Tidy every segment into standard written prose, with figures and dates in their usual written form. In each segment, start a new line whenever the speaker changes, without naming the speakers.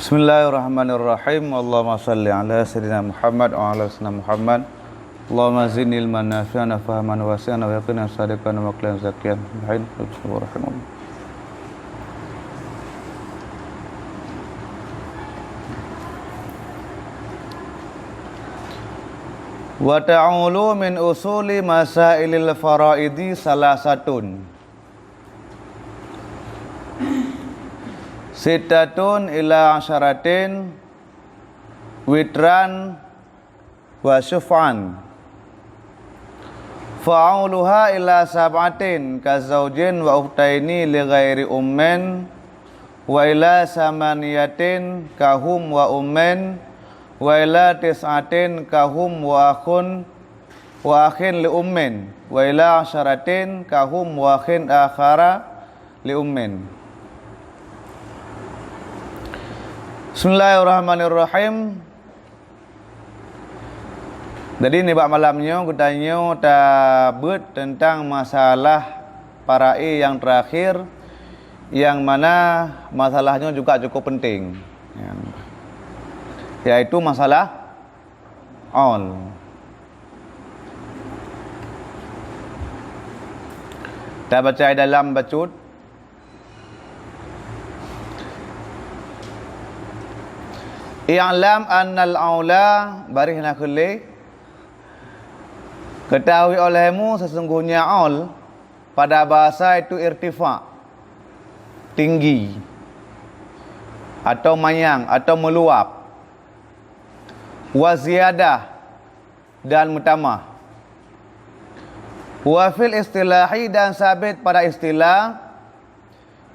Bismillahirrahmanirrahim. Allahumma salli ala sayyidina Muhammad wa ala sayyidina Muhammad. Allahumma zidni ilman nafi'an wa fahman wasi'an wa yaqinan sadiqan wa aqlan zakiyan. Bismillahirrahmanirrahim. Wa ta'ulu min usuli masailil faraidi salasatun Sittatun ila asyaratin witran wa syuf'an fa'auluha ila sab'atin kazaujin wa ukhtaini li ghairi ummin wa ila samaniyatin kahum wa ummin wa ila tis'atin kahum wa akhun wa akhin li ummin wa ila asyaratin kahum wa akhin akhara li ummin. Bismillahirrahmanirrahim. Jadi ni bab malamnya kita tanya tabut tentang masalah para'i yang terakhir, yang mana masalahnya juga cukup penting, yaitu masalah aul. Kita baca dalam bacut. I'lam annal aula barihna kulli, ketahui olehmu sesungguhnya aul pada bahasa itu irtifa, tinggi atau mayang atau meluap, wa ziyadah dan mutamah, wa fil istilahi dan sabit pada istilah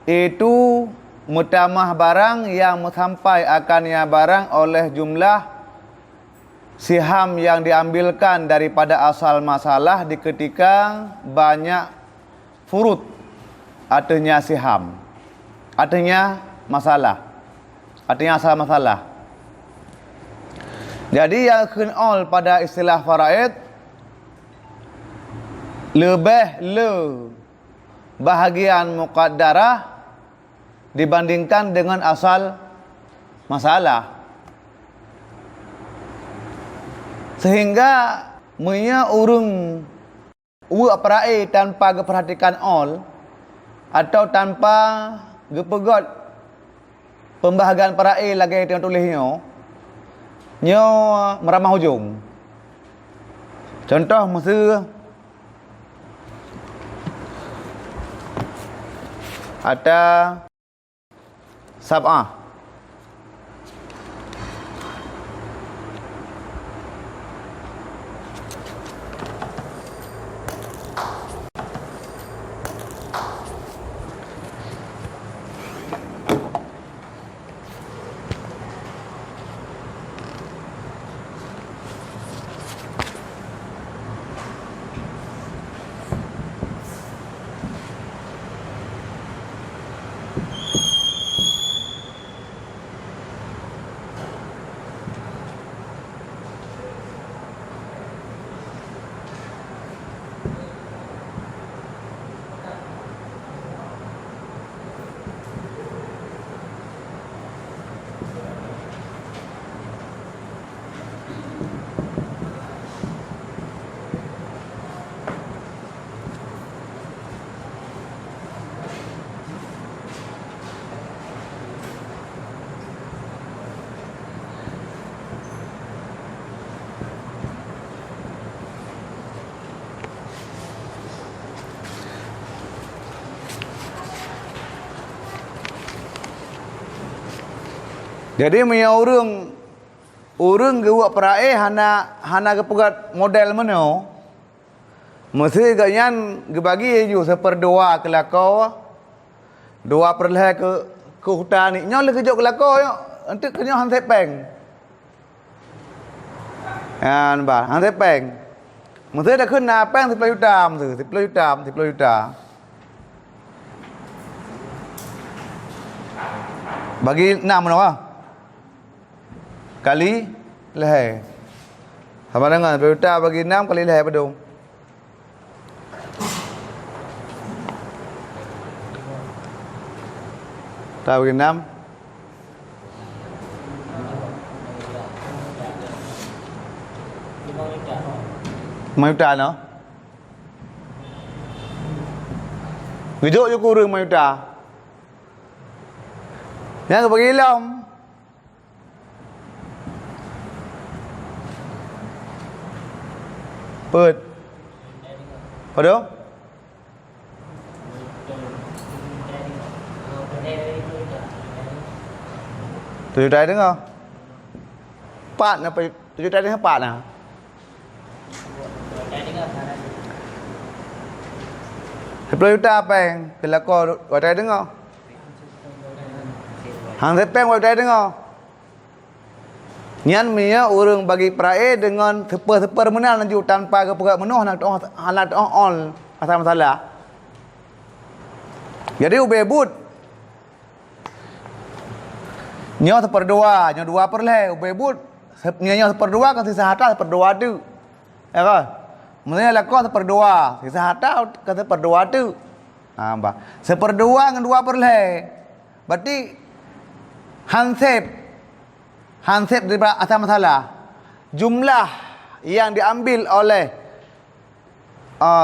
itu mutamah barang yang sampai akannya barang oleh jumlah siham yang diambilkan daripada asal masalah di ketika banyak furud, artinya siham, artinya masalah, artinya asal masalah. Jadi yang khenol pada istilah faraid lebih bahagian muqaddarah dibandingkan dengan asal masalah, sehingga punya urung para'i tanpa perhatikan all atau tanpa gepegot pembahagian para'i lagi yang tulisnya nyo meramah hujung. Contoh masa ada sab'ah, jadi punya urung gewak para'i hana kepegat model mana mesti ganyan gebagi ju seperdua kelakau dua perleh ke hutan ni nyol kejok kelakau yo nanti kena han tepeng kan ba han tepeng mesti dah kena peng 10 juta mesti 10 juta bagi 6 mana kali leher. Sama dengan berjuta bagi 6 kali leher pedung. Tak bagi 6 Mayuta no. Gejok je kurang mayuta. Yang bagi ilom. ปิด Padu? Tujuh trai đứng không? Bạn là phải tujuh trai đứng các bạn à? Sepuluh juta peng, bila kau buat trai đứng không? Hang sepeng buat trai đứng không? Nyan mia urang bagi prae dengan seper-seper menal lanjut tanpa kepegat menuh nak halat on pasal masalah. Jadi ubebut. Nyo seperdua, nyo dua perle ubebut. Nyo seperdua kan sisa hata seperdua tu. Ya kan? Mula lakon seperdua, sisa hata kan seperdua tu. Ba. Seperdua dengan dua perle. Berarti hansip daripada asal masalah, jumlah yang diambil oleh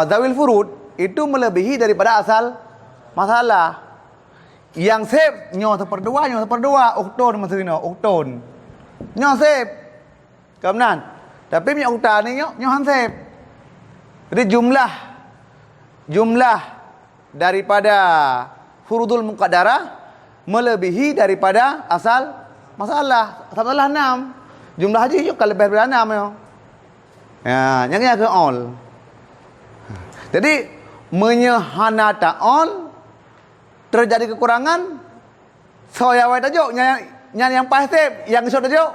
zawil furud itu melebihi daripada asal masalah. Yang sep nyo seperdua okton masa ni okton nyo sep kebenan, tapi minyak oktan ni nyo hansip. Jadi jumlah daripada furudul muqaddarah melebihi daripada asal masalah. Masalah 6. Jumlah haji yuk kalau lebih daripada 6 yo. Ya, yang ke all. Jadi menyehana ta'ol terjadi kekurangan saya awak tajuk yang pasif yang esok tajuk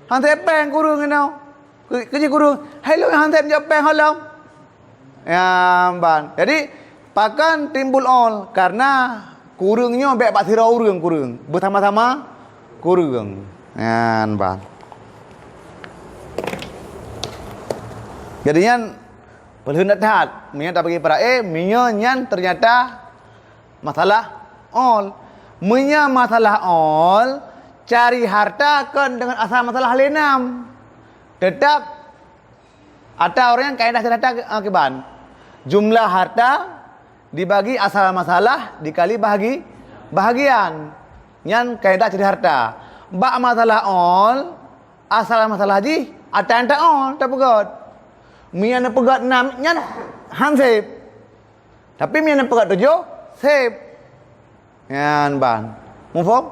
hansip peng kurung no. Kerja kurung. Hello hansip je peng halam. Ya, ban. Jadi pakan timbul all karena kurungnya baik pak sira urang kurung. Bersama-sama kurang. Yan bang. Jadi yan pelhendak hat, minyak tak bagi para minyak yan ternyata masalah all. Minyak masalah all cari harta kan dengan asal masalah lenam. Tetap ada orang yang kaedah cerita akiban. Jumlah harta dibagi asal masalah dikali bahagian. Yang kaedah cari harta. Bak masalah all, asal masalah haji, ada yang tak all, tak pegat. Mian nak pegat 6, nyan hansip. Tapi mian nak pegat 7, sip. Yan ban. Mufaham?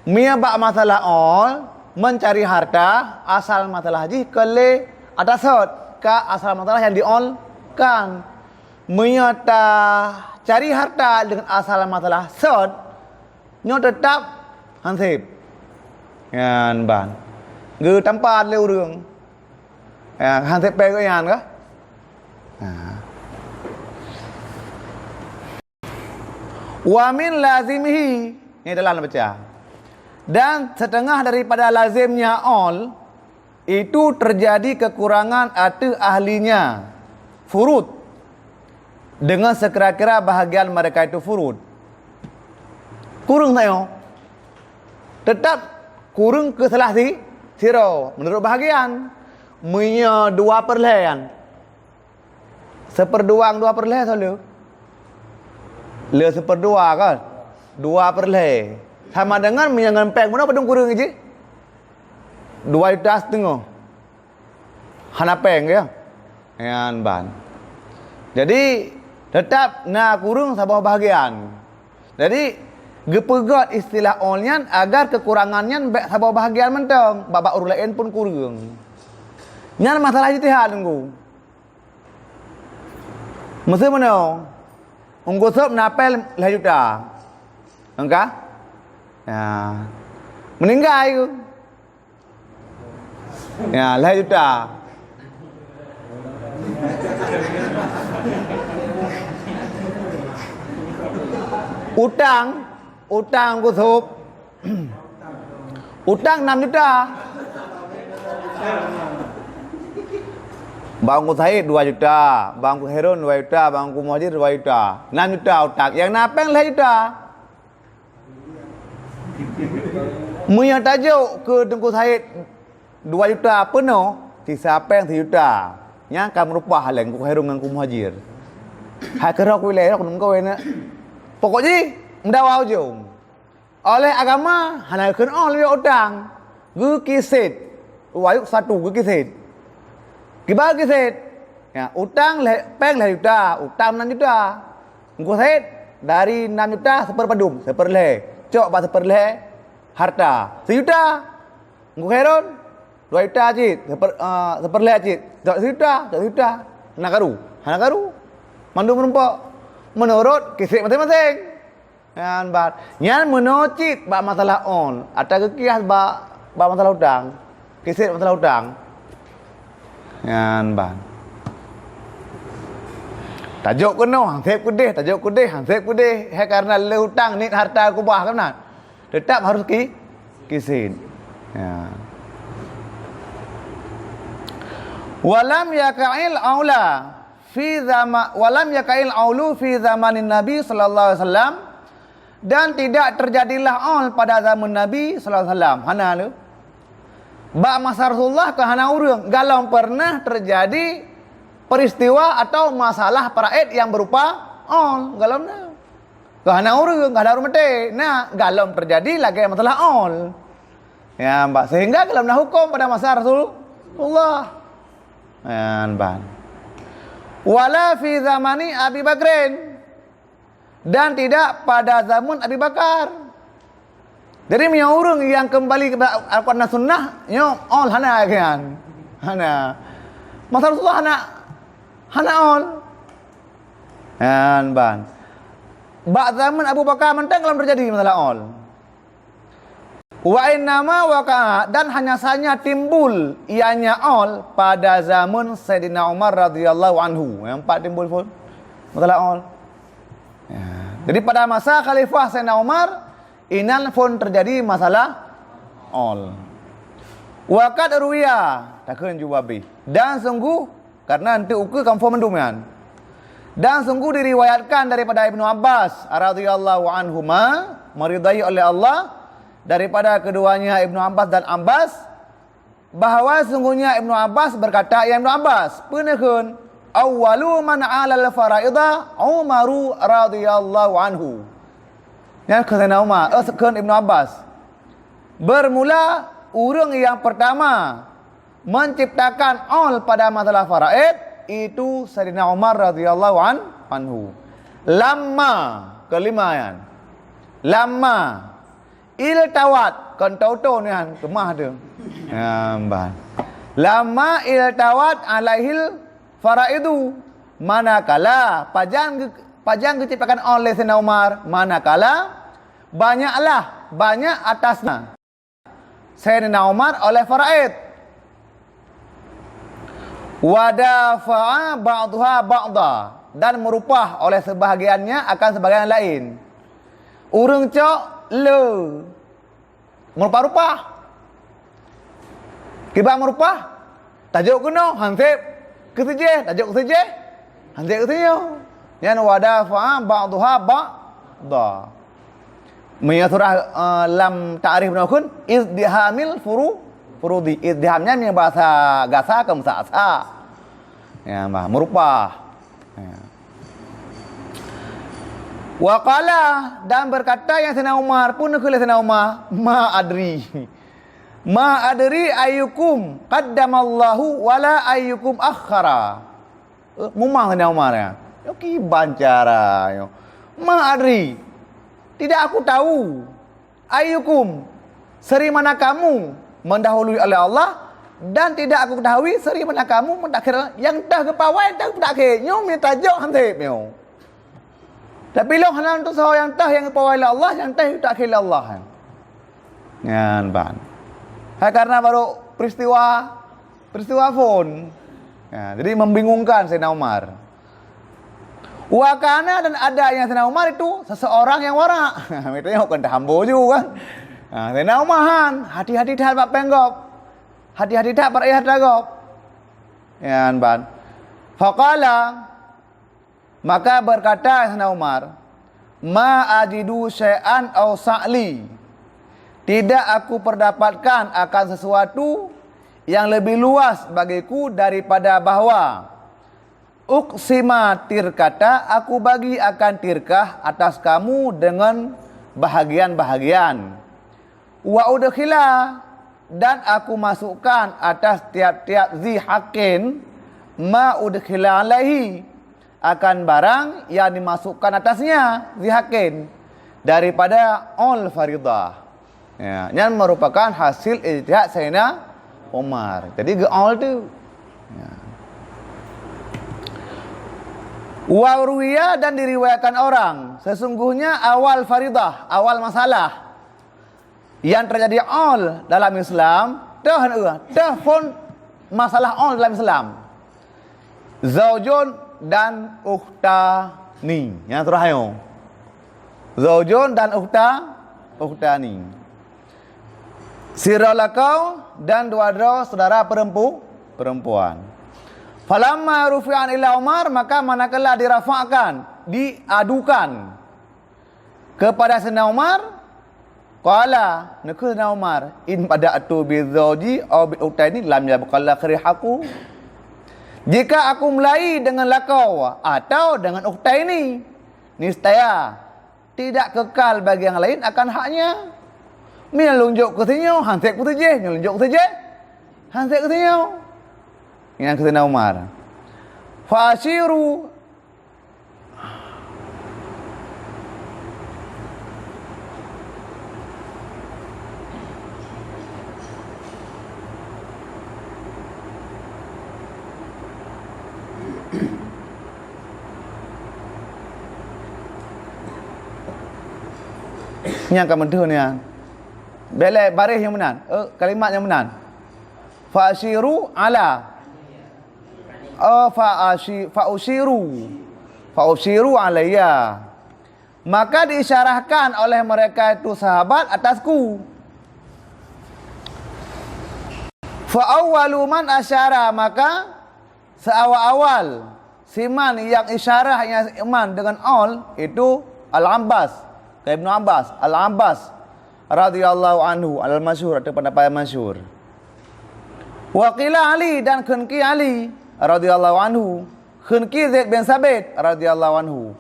Mian bak masalah all, mencari harta, asal masalah haji, kele ada sot, ke asal masalah yang di all kan. Mian tak cari harta dengan asal masalah sod nyo tetap hansip. Yan ban. Ge tampan le urang. Ya hansip pe ko yan ka. Wa min lazimihi, ini dalam baca. Dan setengah daripada lazimnya all itu terjadi kekurangan atau ahlinya furud dengan sekira-kira bahagian mereka itu furud. Kurang tayo. Tetap kurang ke salah siro menurut bahagian. Punya 2/2. Seperduang 2/2 selalu. Le seperdua kan? 2/2. Sama dengan minyak peng mana padung kurang je? 2,5 hana peng ya. Yan ban. Jadi tetap na kurang sabah bahagian. Jadi gepegat istilah onyan agar kekurangannya sabah bahagian mentang babak urut lain pun kurang. Nyan masalah ijtihad engko. Masa mana? Engko sop napel lah juta. Engka? Ya. Meninggal itu. Ya, lah juta. Utang kusuk. Utang 6 juta. Bangku Said 2 juta, bangku Herun 2 juta, bangku Muhajir 2 juta. 6 juta utang. Yang napeng 2 juta. Munya tajuk ke Tengku Said 2 juta penuh, sisa peng 3 juta. Nya kamu rupa haleng ku herung ngan ku muhajir. Hai kerok wilayah aku nunggu na. Pokoknya mendawau jom. Oleh agama hana keun oleh utang. Gu kisit. Wayuk 1 gu kisit. Kiba kisit. Ya, utang peng 5 juta, utang 6 juta. Ngku set dari 6 juta seperpadum, seperle. Cok ba seperle harta. 1 juta. Ngku heron 2 juta cit, seperle cit. 2 juta, 2 juta. Hana karu. Mandu menumpuk menurut kisik masing-masing. Yan bat. Nyan menocit ba masalah on. Ada kekias ba masalah hutang. Kisik masalah hutang. Yan bat. Tajuk kuno hansip kudih, tajuk kudih hansip kudih. Hai karena le hutang ni harta aku bah kan. Tetap harus kisin. Ya. Walam yaqa'il aula walam yakail aulu fi zamanin Nabi sallallahu alaihi wasallam, dan tidak terjadilah aul pada zaman Nabi sallallahu alaihi wasallam. Hana lu ba masa Rasulullah ke hana urang galau pernah terjadi peristiwa atau masalah paraid yang berupa aul galau na ke hana urang ada rumete. Nah galau terjadi lagi masalah aul ya mbak, sehingga galau na hukum pada masa Rasulullah ya mbak. Wala fi zamani Abi Bakrin, dan tidak pada zaman Abi Bakar. Jadi punya orang yang kembali ke Al-Quran dan Sunnah nyo all hana kan. Hana. Masa Rasulullah hana all. Kan ban. Ba zaman Abu Bakar mentang belum terjadi masalah all. Wa innama waqa'a, dan hanya saja timbul ianya all pada zaman Sayyidina Umar radhiyallahu anhu. Yang empat timbul pun masalah all. Ya. Jadi pada masa Khalifah Sayyidina Umar inan pun terjadi masalah all. Wa qad ruwiya takun juwabi, dan sungguh karena nanti ukur kamu mendumian. Dan sungguh diriwayatkan daripada Ibnu Abbas radhiyallahu anhuma, meridai oleh Allah, daripada keduanya Ibnu Abbas dan Abbas, bahawa sungguhnya Ibnu Abbas berkata, ya Ibnu Abbas penekeun awwalu man 'alal faraida Umaru radhiyallahu anhu. Yang Sayyidina Umar, sekeun Ibnu Abbas, bermula orang yang pertama menciptakan aul pada masalah faraid itu Sayyidina Umar radhiyallahu anhu. Lamma kelimayan. Lamma iltawat kan tau ni kan kemah tu. Ya mbah. Lama iltawat alaihil faraidu, manakala pajang diciptakan oleh Sayyidina Umar, manakala banyak atasnya Sayyidina Umar oleh faraid. Wadafa'a ba'daha ba'da, dan merupah oleh sebahagiannya akan sebahagian lain. Urang cok le merupah-rupah kiba merupah tajuk kuno hansip kesejeh, tajuk kesejeh hansip kesejeh. Yan wadafa ba'daha ba'da Maya surah lam ta'rif nakun izdihamil furudi. Izdihamnya ni bahasa gasa ke musa'asa. Ya mbah, merupah. Ya. Wa qala, dan berkata yang Sayyidina Umar pun ke Sayyidina Umar, ma adri ayyukum qaddamallahu wala ayyukum akhara. Mumang Sayyidina Umar ya. Yo ki bancara yo. Ma adri, tidak aku tahu. Ayyukum, seri mana kamu mendahului oleh Allah, dan tidak aku ketahui seri mana kamu mendakhir yang dah kepawai dah mendakhir. Nyo minta tajuk hansip yo. Tapi lo hanan tu sahaja yang tah yang kepawai oleh Allah, yang tah tak khil Allah. Ngan ban. Karena baru peristiwa phone. Ya, jadi membingungkan Sayyidina Umar. Wakana, dan ada yang Sayyidina Umar itu seseorang yang wara. Itu yang bukan hambo juga kan. Nah, Sayyidina Umar hati-hati dah bab penggop. Hati-hati dah bar ayat dagop. Ya ban. Faqala, maka berkata Sayyidina Umar, ma ajidu syai'an aw sa'li, tidak aku perdapatkan akan sesuatu yang lebih luas bagiku daripada bahwa uqsima tirkata, aku bagi akan tirkah atas kamu dengan bahagian-bahagian. Wa udkhila, dan aku masukkan atas tiap-tiap zihakin ma udkhila alaihi, akan barang yang dimasukkan atasnya zihakin daripada all faridah. Ya, yang merupakan hasil ijtihad Sayyidina Umar. Jadi ke all tu. Ya. Wa ruwiya, dan diriwayatkan orang, sesungguhnya awal faridah, awal masalah yang terjadi all dalam Islam, dah pun masalah all dalam Islam. Zaujun dan ukhtani. Yang terakhir. Zaujun dan ukhtani. Siralakau dan dua-dua saudara perempuan. Falamma rufi'an ila Umar, maka manakala dirafa'kan, diadukan kepada Sayyidina Umar, qala, nakul Sayyidina Umar, in bada'tu bi zawji aw bi ukhtani lam yabqalla kharihaku. Jika aku mulai dengan lakau atau dengan ukhtaini, niscaya tidak kekal bagi yang lain akan haknya. Mina lunjuk ke sini, hantik ke tujeh, lunjuk ke tujeh, hantik ke sini. Yang kata Umar, fashiru, yang akan mentuh ni, belai baris yang benar, kalimat yang benar. Fashiru ala, fa'ushiru alayya, maka diisyarahkan oleh mereka itu sahabat atasku. Fa'awwalu man asyara, maka seawal-awal siman yang isyarahnya iman dengan all itu Al-Abbas, Ibnu Abbas, Al-Abbas radhiyallahu anhu, al-masyhur, atau pendapat masyhur. Wa qila Ali, dan khunki Ali radhiyallahu anhu, khunki Zaid bin Sabit radhiyallahu anhu.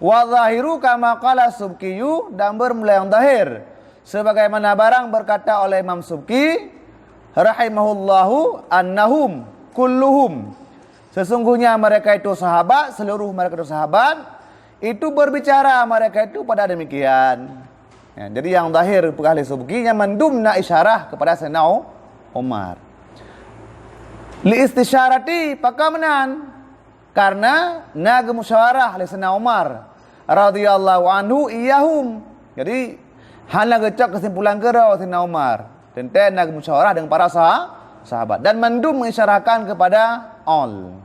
Wa zahiru kama qala Subkiyu, dan bermula yang zahir sebagaimana barang berkata oleh Imam Subki rahimahullahu, annahum kulluhum, sesungguhnya mereka itu sahabat, seluruh mereka itu sahabat, itu berbicara mereka itu pada demikian. Ya, jadi yang zahir ahli Subki yang mendumna isyarah kepada Sayyidina Umar. Li istisyarati pakamenan, karena naga musyawarah oleh Sayyidina Umar radhiyallahu anhu iyahum. Jadi hanya gecok kesimpulan gerau Sayyidina Umar tentang naga musyawarah dengan para sahabat, dan mendum mengisyarahkan kepada all.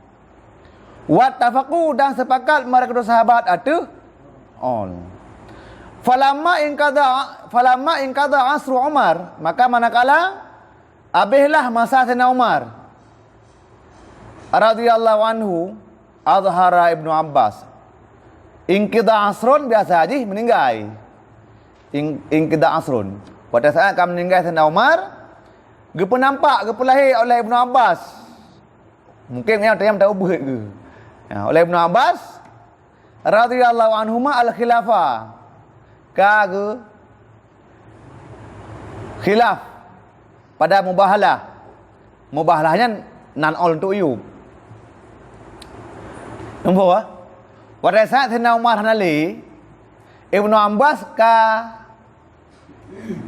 Wattafaqu, dan sepakat mereka dua sahabat itu all. Falamma in qada asru Umar, maka manakala habislah masa Sayyidina Umar radhiyallahu anhu, azhara Ibnu Abbas, inqida asrun, biasa haji meninggal. Inqida asrun, pada saat akan meninggal Sayyidina Umar, gepa nampak, gepa lahir oleh Ibnu Abbas. Mungkin yang tahu buat ke. Ya, oleh Ibnu Abbas radhiyallahu anhuma al-khilafah, ke khilaf pada mubahalah. Mubahalahnya nan all untuk you. Nampak? Pada saat Sayyidina Umar hanali, Ibnu Abbas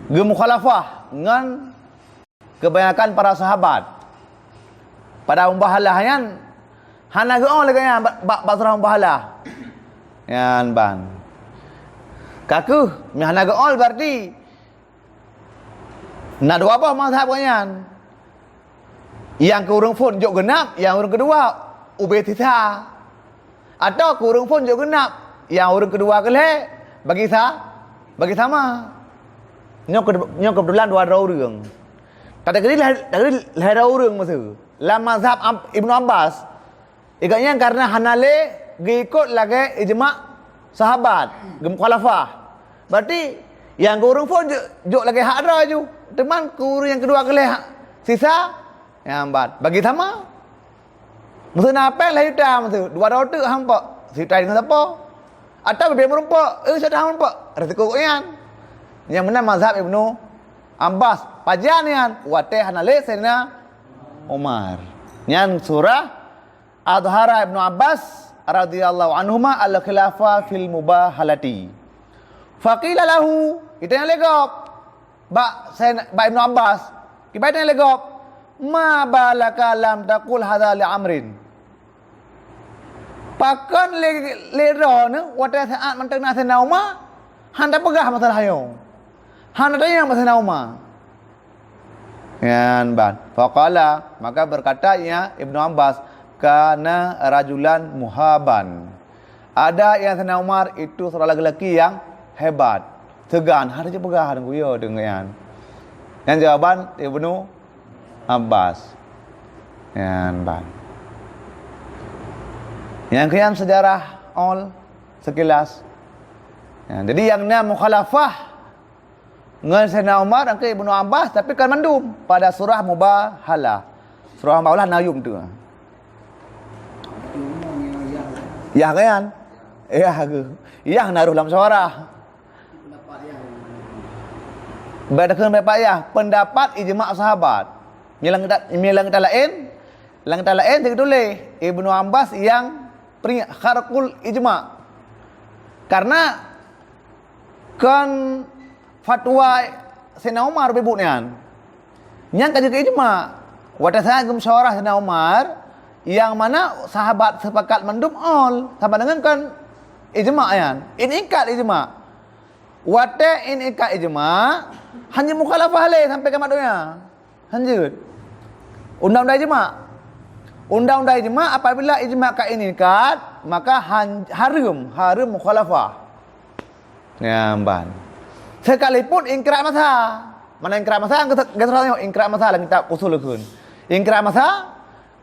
mukhalafah dengan kebanyakan para sahabat. Pada mubahalahnya hana geong laganya bab surah mubahalah. Yan ban. Kaku, mi hana geong berarti nak dua apa mazhab kanyan. Yang kurang pun jok genap, yang orang kedua ubetita. Atau kurang pun jok genap, yang orang kedua keleh bagi sama. Nyok kebetulan dua orang. Kata kali lahir orang masa. Dalam mazhab Ibnu Abbas, ikatnya karena hanale ngikut lagi ijma' sahabat, gemukhalafah. Berarti yang kurang pun jok lagi hak ada ju. Teman kurang yang kedua keleh sisa Yang ban. Bagi sama. Masa napel lah hitam tu. Dua rota hampa. Sitai dengan siapa? Atau berbeza merumpak. Saya dah merumpak. Ada tekuk-tekuk yang benar mazhab Ibnu Abbas. Pajan yang watih hanale Sayyidina Umar. Yang surah Adhara Ibnu Abbas radhiyallahu anhuma al-khilafah fil mubahalati. Faqila lahu, kita yang legop. Ba Ibnu Abbas. Kita yang legop. Ma balaka lam taqul hadza li amrin. Pakan lera ni watih saat mentena Sayyidina Umar, handa pegah masalah yo. Handa tanya masalah Umar. Yan ban. Faqala, maka berkatanya Ibnu Abbas, kana rajulan muhaban. Ada yang Sayyidina Umar itu seorang lelaki yang hebat, tegan, harus pegah dengan yo dengan. Yang jawaban Ibnu Abbas. Yan ban. Yang kian sejarah all sekilas. Jadi yang na mukhalafah dengan Sayyidina Umar dan ke Ibnu Abbas, tapi kan mandum pada surah Mubahalah. Surah Mubahalah nayum tu. Ya kan? Ya ke? Ya naruh dalam suara. Berdasarkan pendapat ijma' sahabat. Milang kita lain ditulis Ibnu Abbas yang kharqul ijma'. Karena kan fatwa Sayyidina Umar bebutnya yang kaji ke ijma'. Wadasanya musyawarah Sayyidina Umar yang mana sahabat sepakat mendum all sama dengan kan ijma' yan. Ini ikat ijma'. Wata ini ikat ijma' hanya mukhalafah le sampai kiamat dunia. Lanjut. Undang-undang ijma'. Undang-undang ijma' apabila ijma' ka ini ikat, maka haram mukhalafah. Ya, ban. Sekalipun ingkar masa. Mana ingkar masa? Kita tengok ingkar masa dalam kitab usulul. Ingkar masa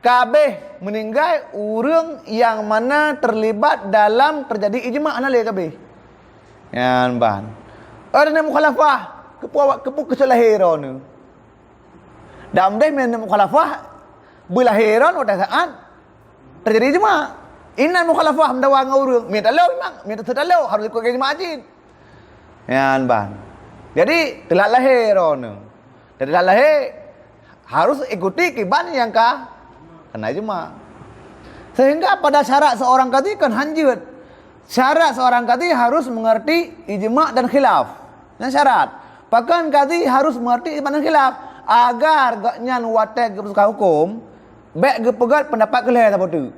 kabeh meninggal orang yang mana terlibat dalam terjadi ijma' analih kabeh. Ya, ban. Ada mukhalafah kepu kesalahan ni. Dalam dia men mukhalafah belahiran pada saat terjadi ijma'. Inna mukhalafah mendawa dengan orang. Minta lalu memang, minta terlalu harus ikut ijma' ajin. Ya, ban. Jadi telah lahir ni. Dan telah lahir harus ikuti kiban yang kena ijma'. Sehingga pada syarat seorang qadhi kan hanjut. Syarat seorang qadhi harus mengerti ijma' dan khilaf. Yang syarat. Bahkan qadhi harus mengerti ijma' dan khilaf agar gaknya watek keputusan hukum baik gepegat pendapat kelih apa tu.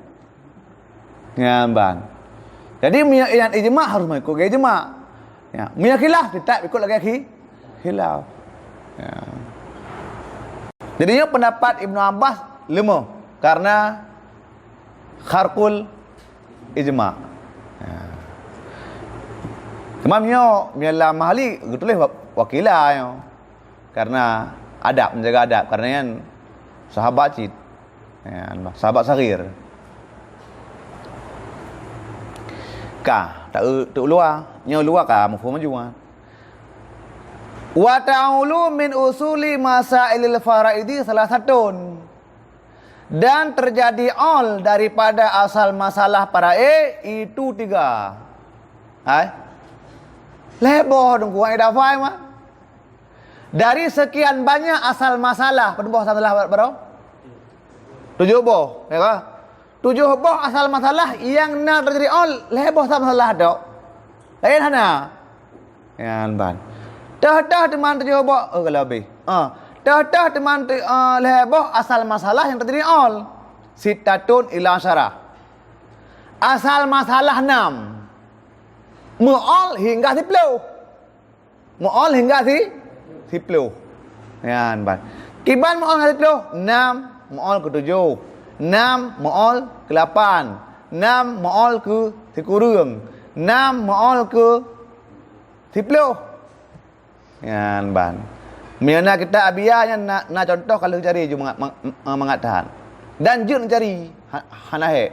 Ya, ban. Jadi yang ijma' harus mengikut ijma'. Ya, punya khilaf tetap ikut lagi khilaf. Ya. Jadinya pendapat Ibnu Abbas lemah karena kharqul ijma'. Ya. Kemamnya miala mahali getulis wakilah yo. Karena adab, menjaga adab, karena yang sahabat cid. Ya, sahabat saghir. Tak luar, nyo luar ka mafhum juga. Wa ta'ulu min usuli masailil faraidi salah satu. Dan terjadi all daripada asal masalah faraid itu 3. Hai. Leboh dongku ai dafai mah. Dari sekian banyak asal masalah, penembah masalah berapa? 7 boh, ya kan? 7 boh asal masalah yang nak terjadi all leboh asal masalah dok. Lain hana. Ya, ban. Dah teman 7 boh kalau lebih. Dah teman leboh asal masalah yang terjadi all. Sitatun ila syarah. Asal masalah 6. Mu'al hingga 10. Mu'al hingga 10. Ya, ban. Kiban mu'al hingga 10. 6 mu'al ke 7. 6 mu'al ke 8. 6 mu'al ke sekurang. 6 mu'al ke 10. Ya, ban. Miana kita abiyahnya nak contoh kalau cari je mengatakan. Dan jun cari hanahe.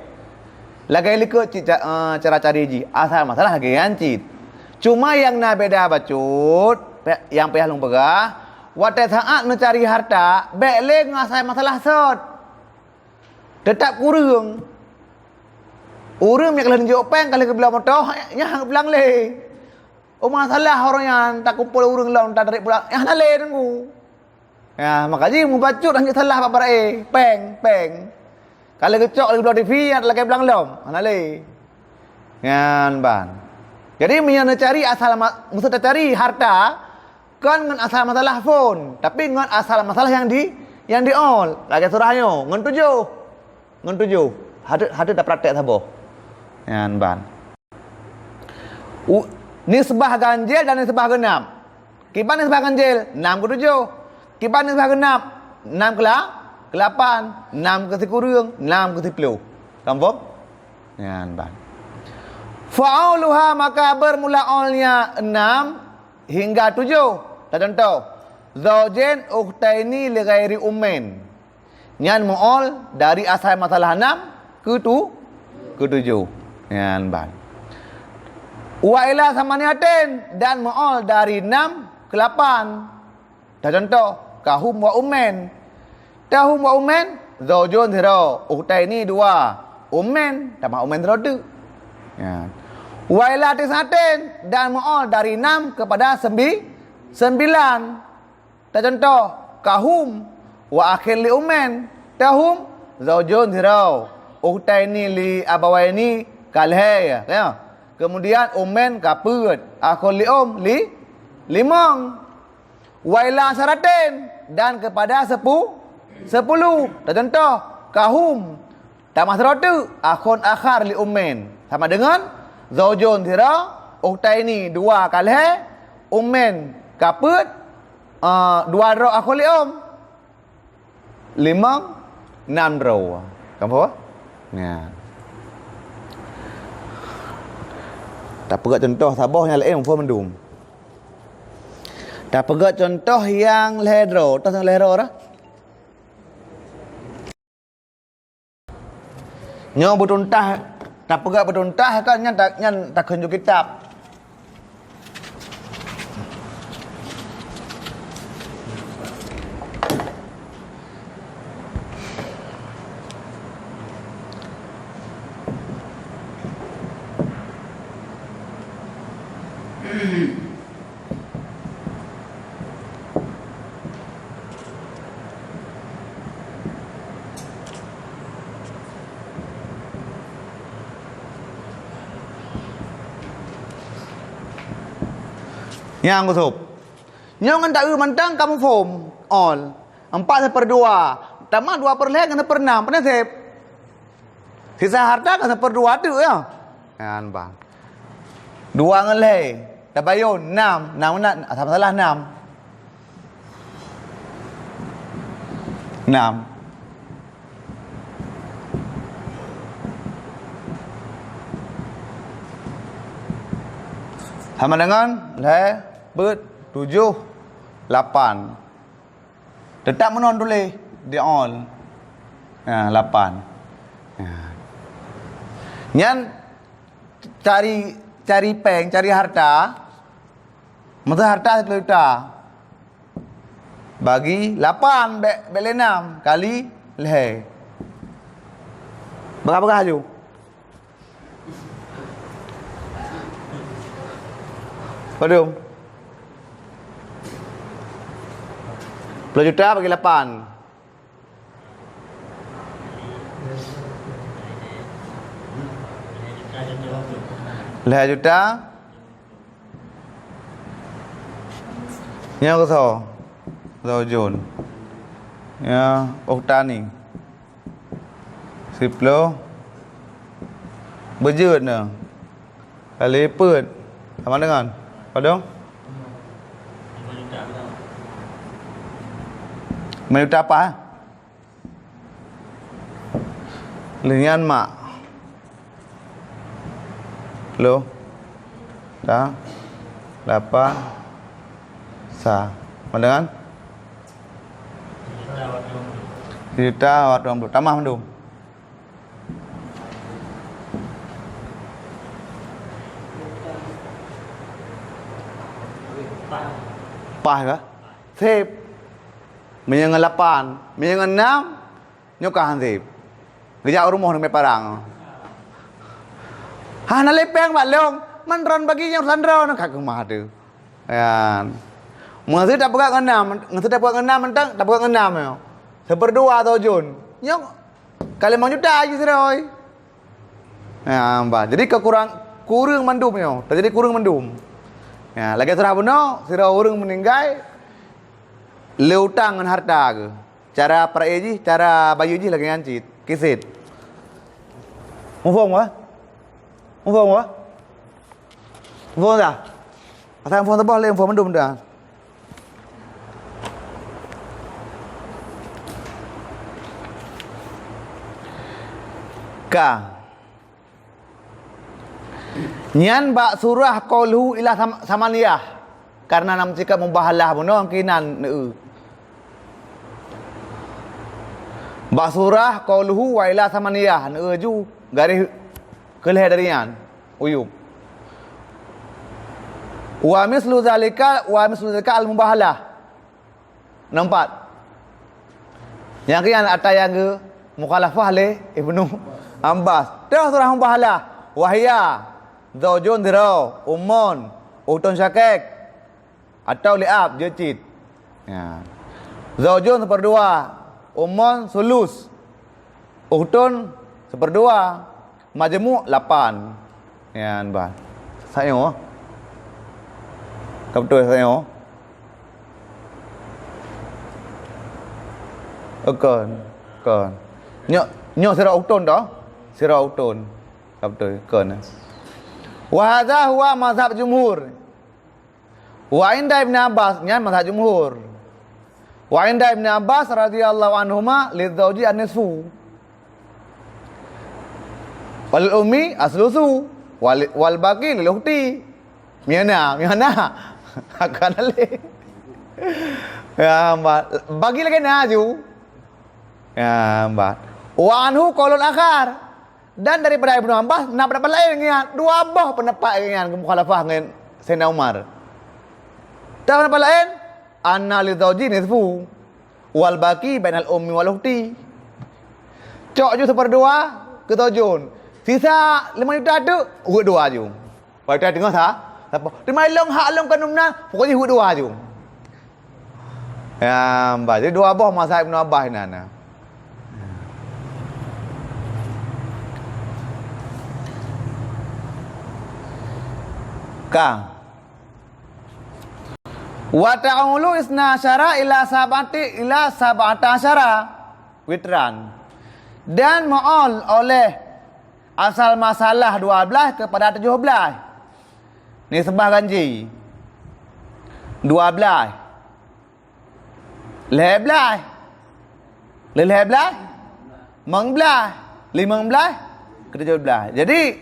Lagi likut cara cari ji. Asal masalah lagi yancit. Cuma yang nak beda bacut, yang payah long pegah, Watai saat mencari harta, beleng ngasai masalah sot. Tetap kurung. Urung yang kalian jawab peng kalian kebelah motor, yang bilang le. Oh masalah orang yang tak kumpul urung lawan tak tarik pulang. Yang le tunggu. Ya, makanya mu bacut hanya salah apa berai. Peng. Kalau kecok lagi belah TV, ada lagi bilang lom. Mana le? Yan ban. Jadi menyana cari asal mesti cari harta kan ngan asal masalah phone, tapi ngan asal masalah yang di all. Lagi surahnya ngan tujuh. Ada dah praktek sabo. Yan ban. Nisbah ganjil dan nisbah genap. Kipan nisbah ganjil 6 ke 7. Kipan nisbah genap 6 ke 8, 6 ke 10, 6 ke 10. Kampung? Yan ban. Fa'auluha maka bermula olnya 6 hingga 7. Contoh, zaujain ukhtaini li ghairi ummin. Nyan mu'ol dari asal masalah 6 ke 7. Nyan ban. Wa ila samaniatin dan mu'ol dari 6 ke 8. Contoh, kahum wa ummin. Kahum wa ummin zaujun zero, ukhtaini 2, ummin tambah ummin zero 2. Ya. Wa ila tisatin dan mu'ol dari 6 kepada 9. Contoh, kahum wa akhir li ummin. Kahum zaujun zero, ukhtaini li abawaini kalhay. Ya. Kemudian ummin kaput, akhir li limong. Wa ila syaratin dan kepada 10. Contoh, kahum tambah serotu, akhun akhar li ummin. Sama dengan zaujun zira, ukhtaini 2 kalhe, ummin kaput, 2 ro akhun li limang 6 ro. Kamu apa? Ya. Tak pegat contoh sabahnya lain pun mendum. Tak pegat contoh yang lehro, tahu yang lehro dah? Nyo betuntah, tak pegat betuntah kan nyan tak kunjuk kitab. Yang kutub. Nyong tak mantang kamu form all. 4/2. Tambah 2/2 kan 1/6. Pernah sep. Sisa harta kan 1/2 tu ya. Kan bang. 2 ngelai. Dah bayar 6. 6 nak sama salah 6. 6. Sama dengan le 7, 8. Tetap menon tulis di all. Ya, 8. Ya. Nyan cari peng, cari harta. Masa harta 10 juta. Bagi 8 bele 6 kali le. Berapa haju? Padum. 10 juta bagi 8. Leh juta. Nya ko so. Zaujun. Ya, uktani. 10 berjut ne. Kali put. Sama dengan Padung? 5 juta apa? Linian mak. Lo. Dah. 8. Sa. Sama dengan? 1 juta 20. Tambah mendung. Pas ke? Sip. Menyengan 8, menyengan 6, nyokah hansip. Gejak rumah dengan parang. Hana lepeng mak leong, mandron bagi yang sandron kak kemah tu. Kan. Mengasi tak pegang 6, ngasi tak pegang 6 mentang, tak pegang 6 yo. Seperdua atau jun. Nyok kali mau juta aja seroi. Ya, mbak. Jadi kurang mendum yo. Terjadi kurang mendum. Ya, lagi serah beno, sira urang meninggal leutang dengan harta ke. Cara praeji, cara bayuji lagi ngancit, kisit. Mufong wah? Mufong wah? Mufong dah? Asal mufong tebal le mufong mendum dah. Ka. Nyan bak surah qauluhu ila samaniyah. Karena nam cakap mubahalah bono kinan neu. Bak surah qauluhu wa ila samaniyah neu ju garis keleh darian uyub. Wa mislu zalika al mubahalah. Nampak? Yang kian atayang ke mukhalafah le Ibnu Abbas. Dah surah mubahalah wahya zaujun dirau, ummun, utun syakek atau liab jecit. Ya. Zaujun seperdua, ummun sulus, utun seperdua, majmu' 8. Ya, bah. Saya betul saya. Kon. Nyok sira utun dah. Sira utun. Betul kon. Wa hadza huwa mazhab jumhur. Wa inda Ibn Abbas nyan mazhab jumhur. Wa inda Ibn Abbas radhiyallahu anhuma lidzauji an-nisfu. Wal ummi aslusu wal baqi lil ukhti. Miana akan ale. Ya mbak, bagi lagi naju. Ya mbak. Wa anhu qaulun akhar. Dan daripada Ibnu Abbas nak pendapat lain ingat dua bah pendapat ingat mukhalafah dengan Sayyidina Umar. Dan pendapat lain anna li zauji nisfu wal baqi bainal ummi wal ukhti. Cok ju seperdua ke tojun. Sisa 5 juta tu hut dua ju. Pada dengar tak? Apa? Terima long hak long kanumna pokoknya hut dua ju. Ya, mbak. Jadi dua bah mazhab Ibnu Abbas nana. Ka wa ta'ulu isna asyara ila sab'ata asyara witran, dan ma'al oleh asal masalah 12 kepada 17 ni sebah ganji 12 leblah mengbelah 15 ke 17. Jadi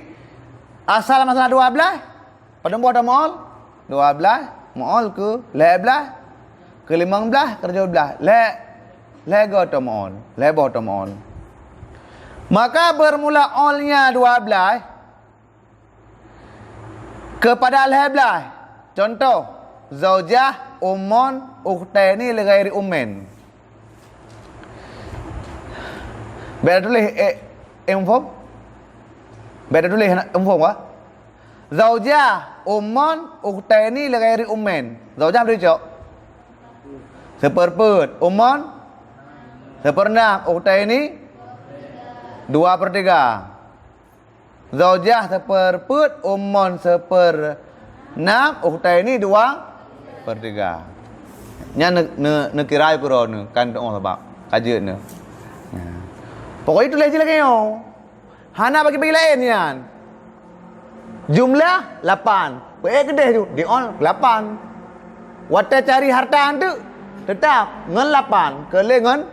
asal masalah 12 pada buat ma'al 12 ma'al ke 11 ke 15 ke 17 lega to ma'al lebo to ma'al. Maka bermula olnya 12 kepada 11. Contoh zaujah ummun ukhtaini li ghairi ummin. Beda tulis info. Beda tulis info apa? Zaujah ummun ukhtaini li ghairi ummin. Zaujah berapa cok? Seperempat. Ummun seperenam. Ukhtaini 2/3. Zaujah seperempat, ummun seperenam, ukhtaini 2/3. Nya ne kirai pura ne kan tong sebab kaje ne. Pokoknya itu lagi lagi yo. Hana bagi lain nian. Jumlah 8. Kedeh tu di on 8. Wata cari harta tu tetap ngen 8 kele ngen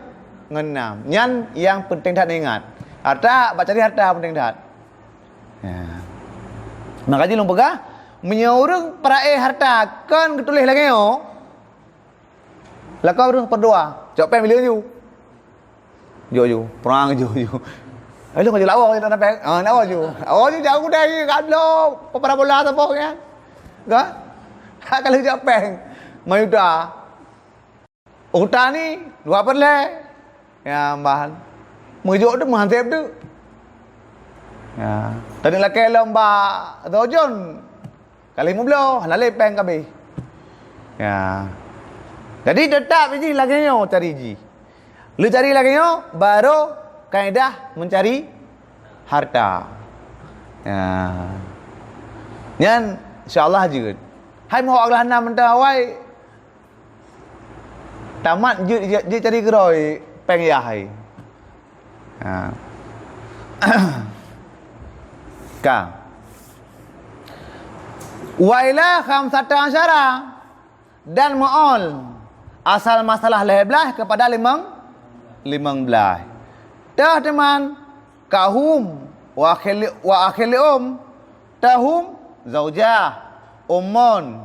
6. Nyan yang penting tak ingat. Harta baca cari harta penting tak. Ya. Makanya long pegah menyorong perae harta kan ketulis lagi yo. Lakau urang berdoa. Cok pen bila ju. Jo perang jo. Ai lu ngajak lawa kita nak lawa ju. Awak ju jauh dah kan lo. Para bola apa kan? Enggak? Kalau jok pen. Mayuda. Utang ni 2%. Ya, bahan. Merujuk tu menghansip tu. Ya. Tadi lah ke lomba dojon. Kali 15, lalai peng kabeh. Ya. Jadi tetap je lagi nyo cari ji. Lu cari lagi nyo baru kaedah mencari harta. Ya. Nyan insyaallah je. Hai mohon Allah nak mentah awai. Tamat je cari geroi peng ya hai. Ha. Ka. Wa ila khamsata asyara dan ma'al asal masalah 15 kepada 15. Dah teman kahum wa akhili tahum zaujah ummun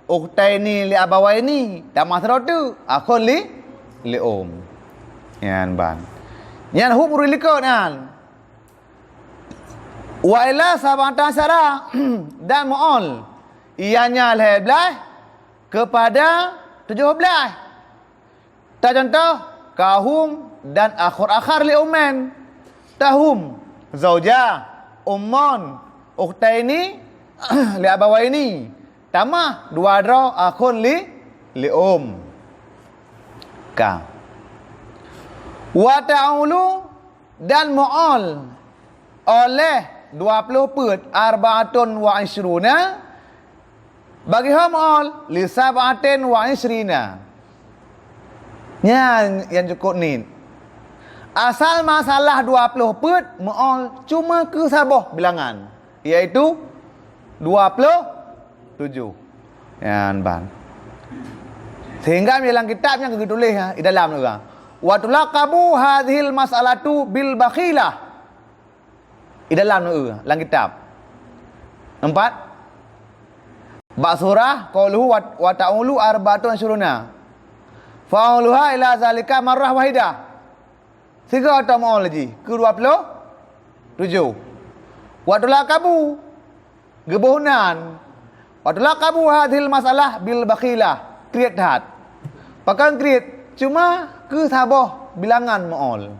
uktaini li abawaini dan masalah tu akhun li yan ban yan hum rilikon an wa ila sabata syara dan mu'al ianya 15 kepada 17. Tak contoh kahum dan akhir li umman tahum zaujah ummun uktaini li abawaini tamah dua dro akhun li ka wa ta'ulu dan mu'al oleh 20 put arbaatun wa ishruna bagi mu'al li sab'atin wa ishrina. Yang cukup ni asal masalah 20 put mu'al cuma ke sabah bilangan iaitu 27. Yan ban. Sehingga dalam kitabnya kita tulis di dalam juga. Wa tulaqabu hadhil mas'alatu bil bakhilah. Di dalam juga dalam kitab. 4. Bak surah qauluhu wa ta'ulu arbaatun syuruna. Fa'uluha ila zalika marrah wahidah. Tiga atau mu'al lagi. Ke 27. Wa tulaqabu gebuhunan. Wa tulaqabu hadhil masalah bil bakhilah. Create hat. Pakai create cuma ke sabah bilangan mu'al.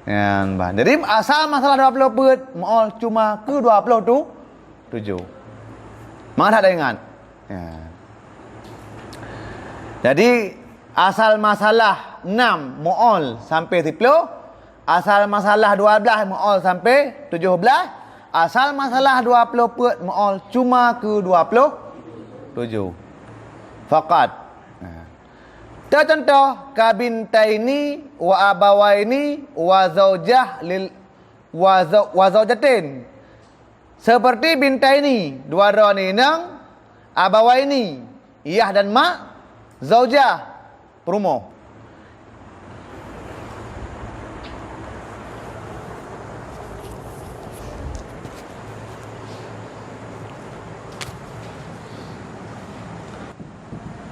Yan ban. Jadi asal masalah 20 put mu'al cuma ke 27. Mana tak ada ingat? Ya. Jadi asal masalah 6 mu'al sampai 10, asal masalah 12 mu'al sampai 17, asal masalah 20 put mu'al cuma ke 27. Faqat. Contoh kabintaini wa abawaini wa zaujah lil wa zaujatin. Seperti bintaini, dua orang ni nang abawaini, iyah dan mak, zaujah, perumoh.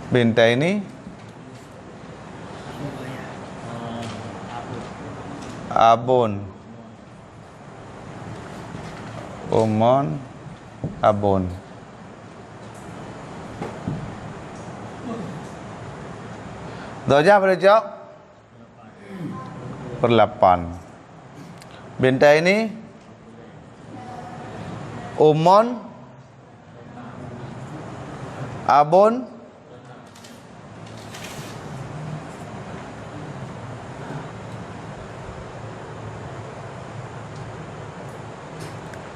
Bintaini abun umon abun zaujah berjawab perlapan. Bintai ini umon abun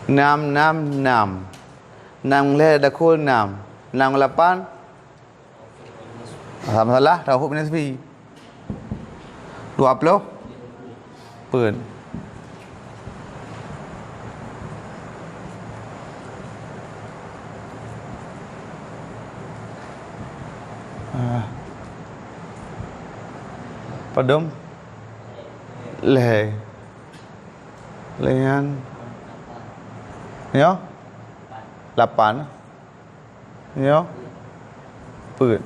enam le dakul enam 8 salah dah hub nisbi 20 pun padum lehan ya 8 ya pun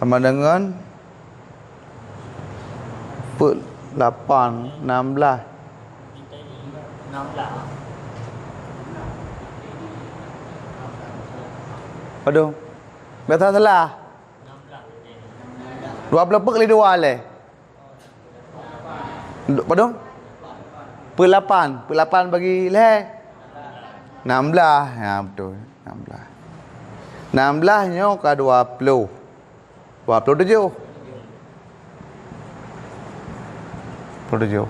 sama dengan pun 8 16 Aduh Betul salah. 12 per kali 2 le. Apa dong? Per 8. Per 8 bagi le. 16. Ya betul. 16. 16 nya ke 20. 27. 27.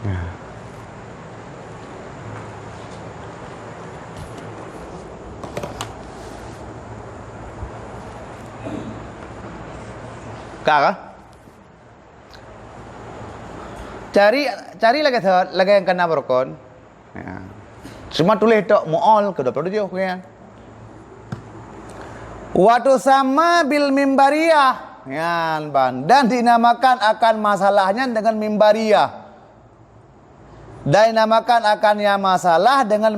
Ya. Kak? Cari lagi yang kena berkon. Ya. Cuma tulis tok mu'ol ke 27 kan. Waktu sama bil mimbariyah. Ya, ban. Dan dinamakan akan masalahnya dengan mimbariyah. Dan dinamakan akan yang masalah dengan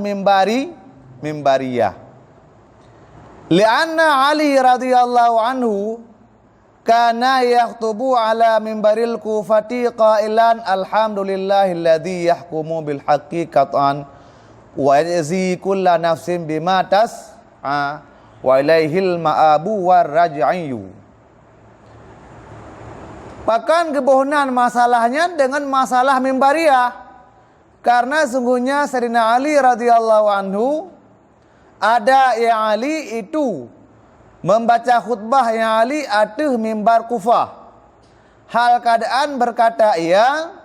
mimbariyah. Lianna Ali radhiyallahu anhu kana yaktubu ala mimbaril kufati qailan alhamdulillahilladzi yahkumu bil haqqi qat'an wa yajzi kulla nafsin bima tas'a wa ilaihil ma'abu war raj'iyyu. Bahkan kebohongan masalahnya dengan masalah mimbariyah, karena sungguhnya Sayyidina Ali radhiyallahu anhu ada yang Ali itu membaca khutbah yang Ali atas mimbar Kufah. Hal keadaan berkata ia,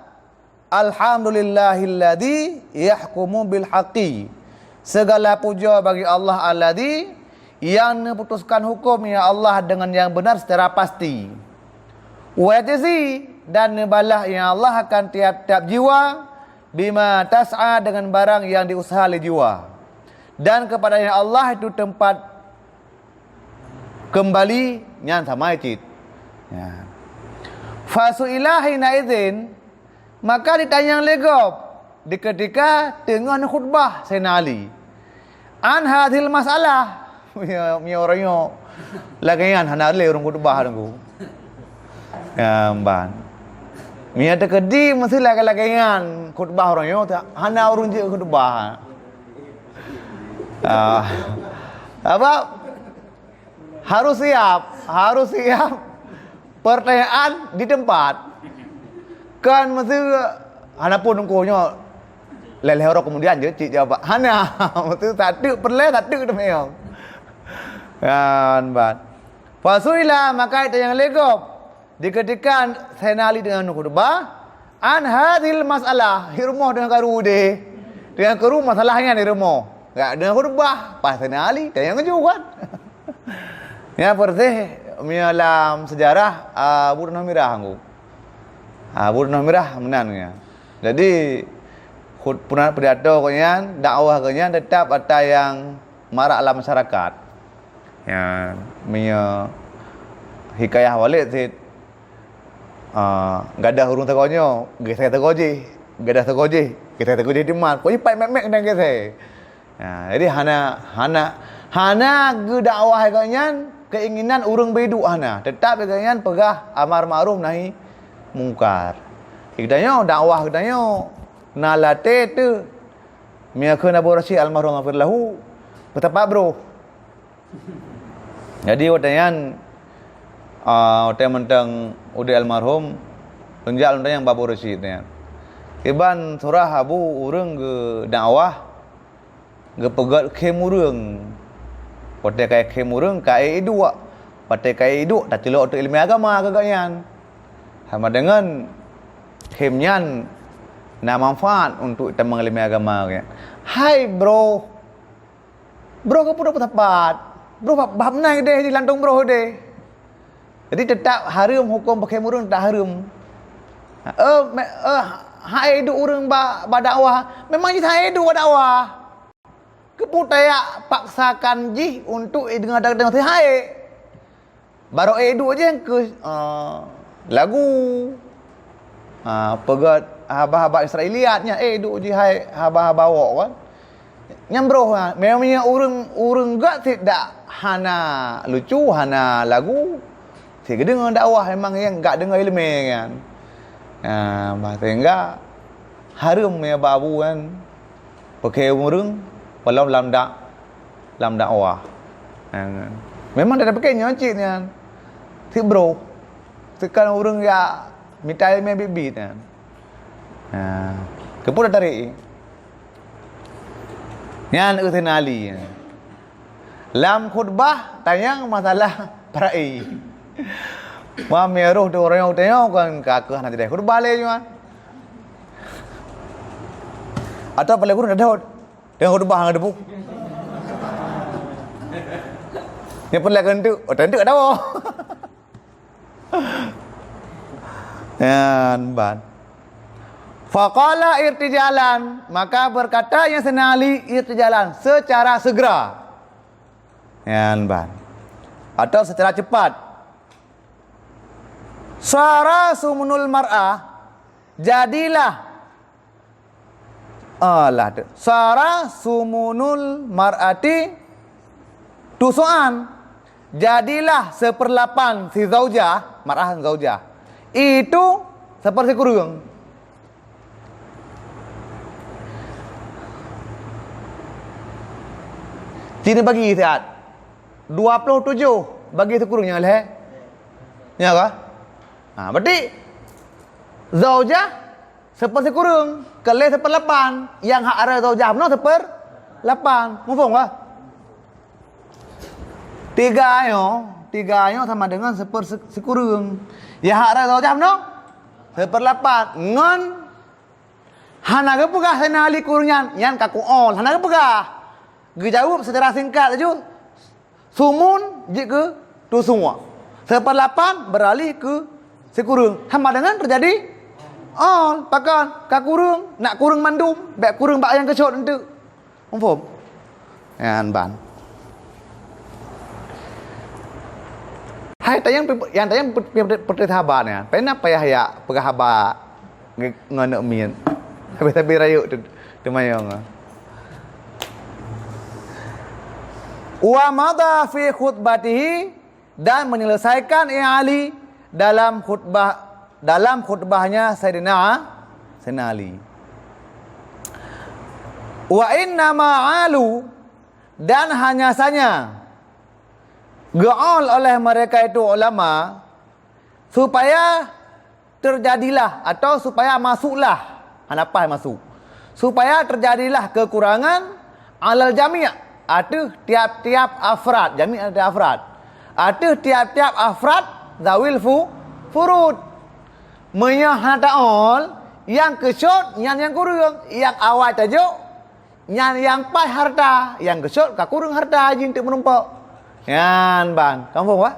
alhamdulillahilladzi yahkumu bil haqqi. Segala puja bagi Allah alladzi yang memutuskan hukum ya Allah dengan yang benar secara pasti. Wa yajzi, dan balah ya Allah akan tiap-tiap jiwa bima tas'a, dengan barang yang diusaha oleh jiwa. Dan kepadanya Allah itu tempat kembali nyan sama cit. Ya. Fasu'ilahi naizin, maka ditanya legop di ketika dengan khutbah Sayyidina Ali. An hadhil masalah. Mi orangnya lagian hana le urang khutbah dengku. Ya ban. Mi ada kedi mesti lagian khutbah orangnya hana urang je khutbah. Apa? Harus siap pertanyaan di tempat. Kan mesti hana pun nungkunya leleh orang kemudian je cik jawab. Hana mesti tadi perle tadi tu memang. Kan ban. Fasuila, maka itu yang legop diketikkan Sayyidina Ali dengan khutbah an hadhil masalah, hirmoh dengan karu de. Dengan karu masalahnya di rumah. Enggak dengan khutbah pas Sayyidina Ali dan yang kejuan. Ya perteh dalam sejarah Abu Namirah anggu. Abu Namirah menannya. Jadi punah pidato kenyan, dakwah kenyan tetap ada yang marak dalam masyarakat. Ya, punya hikayah walid sit. Enggak ada hurung tegonyo, gesek tegoji, enggak ada tegoji, kita tegoji di mana? Koi pai mek dan gesek. Ya, jadi hana ge dakwah kenyan keinginan urang bedu hana, tetap kenyan pegah amar ma'ruf nahi mungkar. Ikdanyo dakwah ikdanyo nalate tu mia keuna Abu Rashid almarhum ghafir lahu betapa bro. Jadi wadanyan hotel mentang udah almarhum tunjal yang Abu Rashid nya. Iban surah Abu urang ge dakwah ge pegat kemurung. Pakai kayak kemurung kai dua. Pakai kai dua tak celok untuk ilmu agama kagaknya. Sama dengan kemnyan na manfaat untuk kita mengelimi agama kan. Hai bro. Bro kau pun tepat. Bro bab naik deh di lantung bro deh. Jadi tetap harum hukum pakai murung tak harum. Hai du urang ba dakwah. Memang kita hai du dakwah. Keputaya paksakan ji untuk dengan dengan hai. Baru edu aja yang ke lagu. Pegat haba-haba Israeliatnya edu ji hai haba-haba wak kan. Nyambroh memangnya urang gak tidak hana lucu hana lagu. Sehingga dengan dakwah memang yang gak dengar ilmu kan. Sehingga harum ya babu kan. Okey umurung walau lam dakwah. Memang dah pakai nyocik ni kan. Si bro. Sekarang orang ya mitai me bibit kan. Kepun dah tarik. Nyan utenali. Lam khutbah tayang masalah perai. Wah meruh tu orang yang tengok kan kakak nanti dah khutbah le cuma. Atau paling kurang dah tengok khutbah ngada debu. Ni pun lagu tu, tentu ada oh. Yan ban. Faqala irtijalan, maka berkata yang senali irtijalan secara segera. Yan ban. Atau secara cepat. Sara sumunul mar'ah, jadilah tu. Sara sumunul mar'ati tusuan. Jadilah seperlapan si zaujah, mar'ah zaujah. Itu seperti kurung. Sini bagi sihat. 27 bagi sekurungnya leh. Ya kah? Berarti zaujah seperti kurung, kelih seperlapan, yang hak ada zaujah benar seperlapan. Mufaham kah? Tiga ayo sama dengan sekurung. Ya hak ada zaujah benar seperlapan. Ngon hana ke pegah senali kurungan, yang kaku on. Hana ke pegah. Gejawab secara singkat saja. Sumun jika tu semua. Seperlapan beralih ke sekurung. Sama dengan terjadi pakan kakurung nak kurung mandum, bek kurung bak yang kecot itu. Faham? Yan ban. Hai tayang pertanyaan haba ni. Pernah payah ya pegah haba ngono min. Tapi rayu tu mayong. Wa madha fi khutbatihi, dan menyelesaikan Ali dalam khutbahnya Sayyidina Ali. Wa inna ma'alu, dan hanya saja gaul oleh mereka itu ulama supaya terjadilah atau supaya masuklah apa yang masuk, supaya terjadilah kekurangan alal jami', ada tiap-tiap afrad, jami' ada afrad, ada tiap-tiap afrad zawil furud menyahataol yang kesot yang kurung, yang awal tajuk yang pai harta, yang kesot ka kurung harta jing untuk menumpak. Yan bang, kamu faham tak?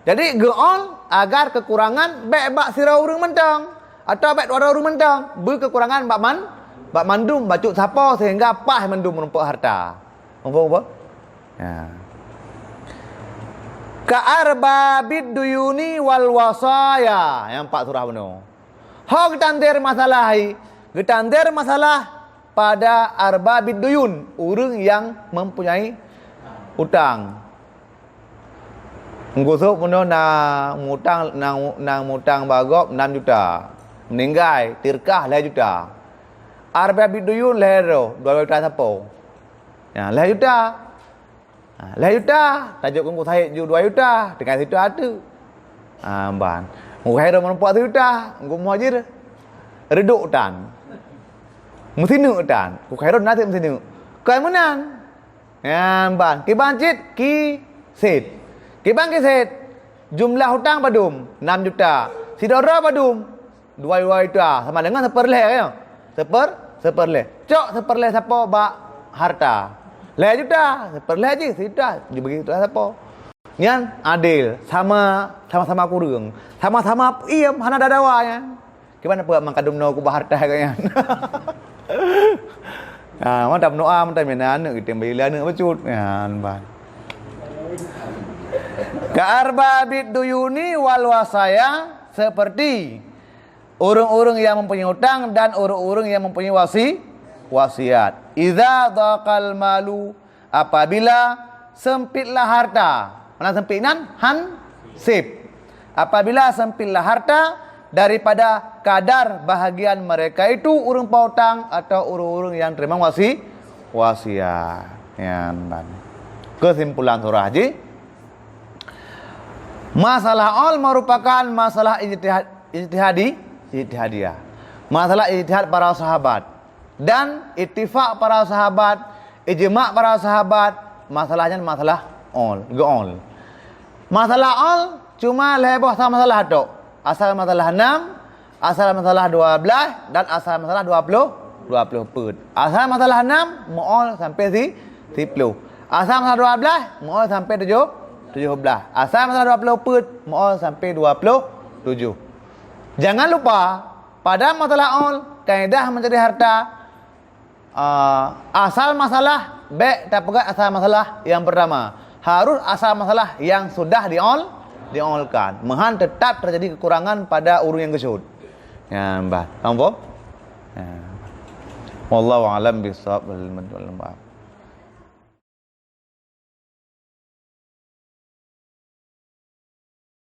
Jadi gaul agar kekurangan bak sirau urang mentang atau bak dua urang mentang berkekurangan bak mandum bacuk siapa sehingga pah mandum menumpak harta. Kamu faham apa? Ya. Ka'arbabid duyuni wal wasaya, yang 4 surah penuh. Hok getandir masalah pada arbabid duyun, orang yang mempunyai utang. Ngusuk penuh nang mutang bagop 6 juta. Meninggal tirkah 5 juta. Arbabid duyun lehero 2 juta sapo. Ya, 5 juta. 5 juta, tajuk kongko saya ju 2 juta, dengan situ ada. Ban. Ngkai dah menumpak 1 juta, ngko muhajir. Reduk tan. Mesti nuk tan. Ku kai dah nanti mesti nuk. Kai menan. Ya, ban. Ki bancit ki set. Ki bang ki set. Jumlah hutang padum 6 juta. Sidara padum 2 juta, sama dengan seperleh ya. Seperleh. Cok seperleh siapa bak harta. 5 juta, seperleh je, sudah. Dia bagi tu siapa? Yang adil, sama-sama kurang. Sama-sama iem hana dadawa ya. Gimana pula mangkadum no ku harta kan. Mantap doa mantap menan kita bila nak becut. Ban. Ka'arbabid duyuni wal wasaya, seperti orang-orang yang mempunyai hutang dan orang-orang yang mempunyai wasiat. Idza daqal malu, apabila sempitlah harta. Mana sempitan? Hansip. Apabila sempitlah harta daripada kadar bahagian mereka itu orang pautang atau orang-orang yang terima wasiat. Ya, kesimpulan surah Haji, masalah all merupakan masalah ijtihadiyah. Masalah ijtihad para sahabat dan ittifaq para sahabat, ijma' para sahabat, masalahnya masalah all. Masalah all cuma leboh sama masalah tok. Asal masalah 6, asal masalah 12 dan asal masalah 20 put. Asal masalah 6 mu'ol sampai 10. Asal masalah 12 mu'ol sampai 17. Asal masalah 20 put mu'ol sampai 27. Jangan lupa pada masalah all kaidah mencari harta, asal masalah tak pegat asal masalah yang pertama. Harus asal masalah yang sudah diolkan. Mahan tetap terjadi kekurangan pada urung yang kesud. Ya, Mbah. Faham? Wallahu a'lam bishawab wal